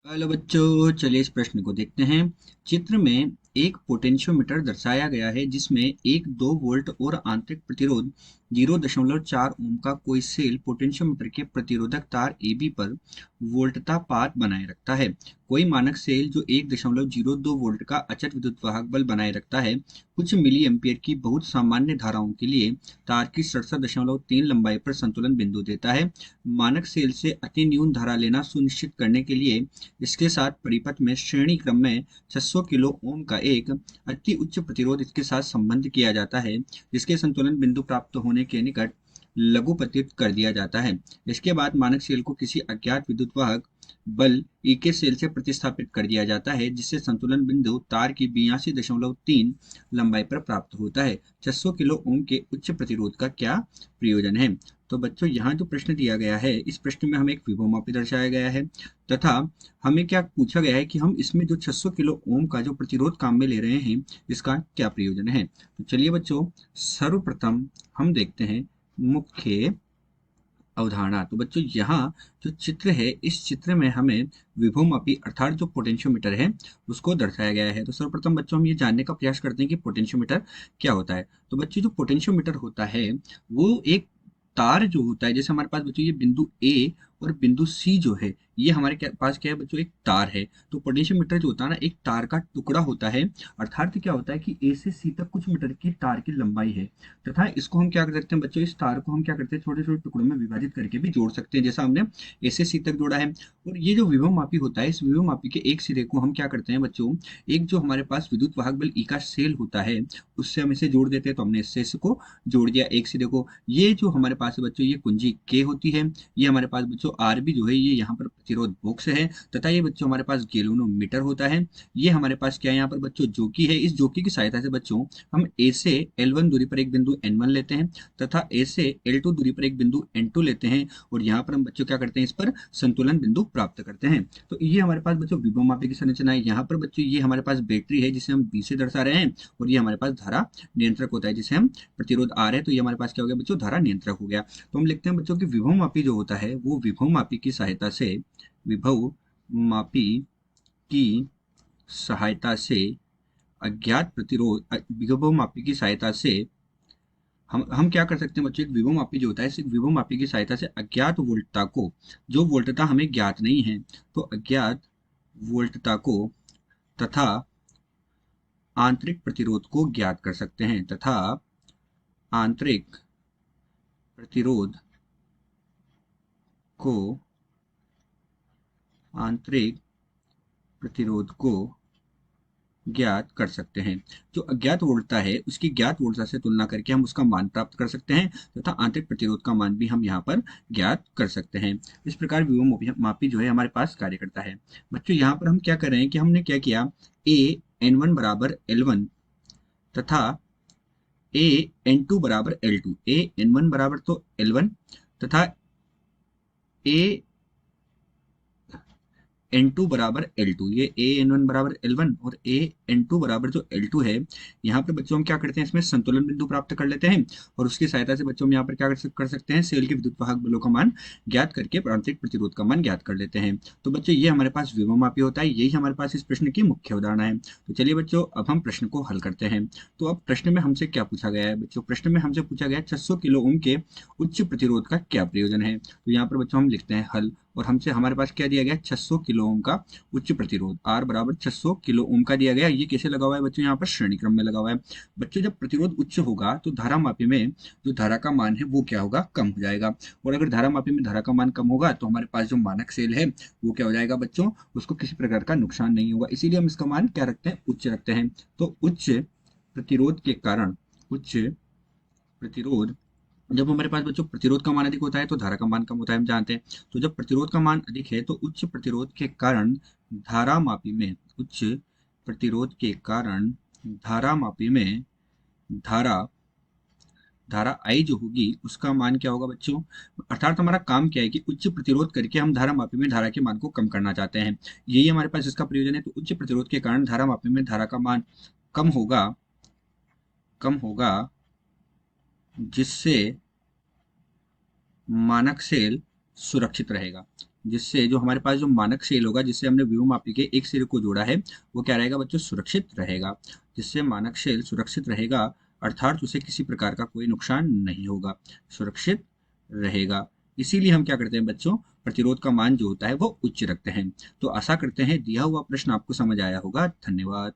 Hello बच्चों, चलिए इस प्रश्न को देखते हैं। चित्र में एक पोटेंशियोमीटर दर्शाया गया है जिसमें एक 2 वोल्ट और आंतरिक प्रतिरोध 0.4 ओम का कोई सेल पोटेंशियोमीटर के प्रतिरोधक तार AB पर वोल्टता पात बनाए रखता है। कोई मानक सेल जो 1.02 वोल्ट का अचर विद्युत वाहक बल बनाए रखता है कुछ मिली एम्पियर की बहुत सामान्य धाराओं के लिए तार की 67.3 लंबाई पर संतुलन बिंदु देता है। मानक सेल से अति न्यून धारा लेना सुनिश्चित करने के लिए इसके साथ परिपथ में श्रेणी क्रम में 600 किलो ओम का एक अति उच्च प्रतिरोध इसके साथ संबंध किया जाता है, जिसके संतुलन बिंदु प्राप्त होने के निकट लघुपतित कर दिया जाता है। इसके बाद मानक सेल को किसी अज्ञात विद्युत वाहक बल ई के सेल से प्रतिस्थापित कर दिया जाता है, जिससे संतुलन बिंदु तार की 82.3 लंबाई पर प्राप्त होता है। 600 किलो ओम के उच्च प्रतिरोध का क्या प्रयोजन है? तो बच्चों, यहाँ जो प्रश्न दिया गया है, इस प्रश्न में हमें एक विभवमापी दर्शाया गया है तथा हमें क्या पूछा गया है कि हम इसमें जो 600 किलो ओम का जो प्रतिरोध काम में ले रहे हैं, इसका क्या प्रयोजन है। तो चलिए बच्चों, सर्वप्रथम हम देखते हैं मुख्य अवधारणा। तो बच्चों, यहाँ जो चित्र है, इस चित्र में हमें विभवमापी अर्थात जो पोटेंशियोमीटर है उसको दर्शाया गया है। तो सर्वप्रथम बच्चों, हम ये जानने का प्रयास करते हैं कि पोटेंशियोमीटर क्या होता है। तो बच्चों, जो पोटेंशियोमीटर होता है वो एक तार जो होता है, जैसे हमारे पास बच्चों ये बिंदु ए और बिंदु सी जो है, ये हमारे पास क्या है बच्चों, एक तार है। तो पोटेंशियोमीटर जो होता है ना, एक तार का टुकड़ा होता है। अर्थात क्या होता है कि ए से सी तक कुछ मीटर की तार की लंबाई है तथा इसको हम क्या कर सकते हैं बच्चों, इस तार को हम क्या करते हैं, छोटे छोटे टुकड़ों में विभाजित करके भी जोड़ सकते हैं, जैसा हमने ए से सी तक जोड़ा है। और ये जो विभवमापी होता है, इस विभवमापी के एक सिरे को हम क्या करते हैं बच्चों, एक जो हमारे पास विद्युत वाहक बल ई का सेल होता है उससे हम इसे जोड़ देते हैं। तो हमने इससे इसको जोड़ दिया एक सिरे को। ये जो हमारे पास है बच्चों, ये कुंजी के होती है। ये हमारे पास बच्चों आरबी जो है, ये यहाँ पर प्रतिरोध बॉक्स है तथा ये बच्चों हमारे पास गैल्वेनोमीटर होता है। ये हमारे पास क्या है यहाँ पर बच्चों, जोकी है। इस जोकी की सहायता से बच्चों हम ए से L1 दूरी पर एक बिंदु N1 लेते हैं तथा ए से L2 दूरी पर एक बिंदु N2 लेते हैं और यहाँ पर हम बच्चों क्या करते हैं, इस पर संतुलन बिंदु प्राप्त करते हैं। तो ये हमारे पास बच्चों विभवमापी की संरचना है। यहाँ पर बच्चों ये हमारे पास बैटरी है जिसे हम बी से दर्शा रहे हैं और ये हमारे पास धारा नियंत्रक होता है जिसे हम प्रतिरोध आर है। तो ये हमारे पास क्या हो गया बच्चों, धारा नियंत्रक हो गया। तो हम लिखते हैं बच्चों की विभवमापी जो होता है वो विभवमापी की सहायता से विभवमापी की सहायता से अज्ञात प्रतिरोध विभवमापी की सहायता से हम क्या कर सकते हैं बच्चों, एक विभवमापी जो होता है, इस विभवमापी की सहायता से अज्ञात वोल्टता को, जो वोल्टता हमें ज्ञात नहीं है, तो अज्ञात वोल्टता को तथा आंतरिक प्रतिरोध को ज्ञात कर सकते हैं तथा आंतरिक प्रतिरोध को आंतरिक प्रतिरोध को ज्ञात कर सकते हैं। जो अज्ञात वोल्टता है उसकी ज्ञात वोल्टता से तुलना करके हम उसका मान प्राप्त कर सकते हैं तथा आंतरिक प्रतिरोध का मान भी हम यहाँ पर ज्ञात कर सकते हैं। इस प्रकार विभवमापी जो है हमारे पास कार्य करता है। बच्चों, यहाँ पर हम क्या कर रहे हैं कि हमने क्या किया, ए N1 बराबर L1 तथा ए N2 बराबर L2। ए N1 बराबर तो L1 तथा ए N2 बराबर L2। ये ए N1 बराबर L1 और ए N2 बराबर जो L2 है, यहाँ पर बच्चों हम क्या करते हैं, इसमें संतुलन बिंदु प्राप्त कर लेते हैं और उसकी सहायता से बच्चों हम यहाँ पर क्या कर सकते हैं, सेल के विद्युत वाहक बलों का मान ज्ञात करके आंतरिक प्रतिरोध का मान ज्ञात कर लेते हैं। तो बच्चों, ये हमारे पास विभवमापी होता है। यही हमारे पास इस प्रश्न की मुख्य अवधारणा है। तो चलिए बच्चों, अब हम प्रश्न को हल करते हैं। तो अब प्रश्न में हमसे क्या पूछा गया है बच्चों, प्रश्न में हमसे पूछा गया है 600 किलो ओम के उच्च प्रतिरोध का क्या प्रयोजन है। तो यहाँ पर बच्चों हम लिखते हैं हल, और हमसे हमारे पास क्या दिया गया, 600 किलो ओम का उच्च प्रतिरोध आर बराबर 600 किलो ओम का दिया गया। ये कैसे लगा हुआ है बच्चों, यहाँ पर श्रेणी क्रम में लगा हुआ है। बच्चों, जब प्रतिरोध उच्च होगा तो धारा मापी में जो धारा का मान है वो क्या होगा, कम हो जाएगा। और अगर धारा मापी में धारा का मान कम होगा तो हमारे पास जो मानक सेल है वो क्या हो जाएगा बच्चों, उसको किसी प्रकार का नुकसान नहीं होगा। इसीलिए हम इसका मान क्या रखते हैं, उच्च रखते हैं। तो उच्च प्रतिरोध के कारण, उच्च प्रतिरोध, जब हमारे पास बच्चों प्रतिरोध का मान अधिक होता है तो धारा का मान कम होता है, हम जानते हैं। तो जब प्रतिरोध का मान अधिक है तो उच्च प्रतिरोध के कारण धारा मापी में, उच्च प्रतिरोध के कारण धारा मापी में धारा धारा आई जो होगी उसका मान क्या होगा बच्चों, अर्थात हमारा काम क्या है कि उच्च प्रतिरोध करके हम धारा मापी में धारा के मान को कम करना चाहते हैं। यही हमारे पास इसका प्रयोजन है। तो उच्च प्रतिरोध के कारण धारा मापी में धारा का मान कम होगा, कम होगा, जिससे मानक सेल सुरक्षित रहेगा। जिससे जो हमारे पास जो मानक सेल होगा जिससे हमने व्योममापी के एक सिरे को जोड़ा है वो क्या रहेगा बच्चों, सुरक्षित रहेगा। जिससे मानक सेल सुरक्षित रहेगा अर्थात उसे किसी प्रकार का कोई नुकसान नहीं होगा, सुरक्षित रहेगा। इसीलिए हम क्या करते हैं बच्चों, प्रतिरोध का मान जो होता है वो उच्च रखते हैं। तो आशा करते हैं दिया हुआ प्रश्न आपको समझ आया होगा। धन्यवाद।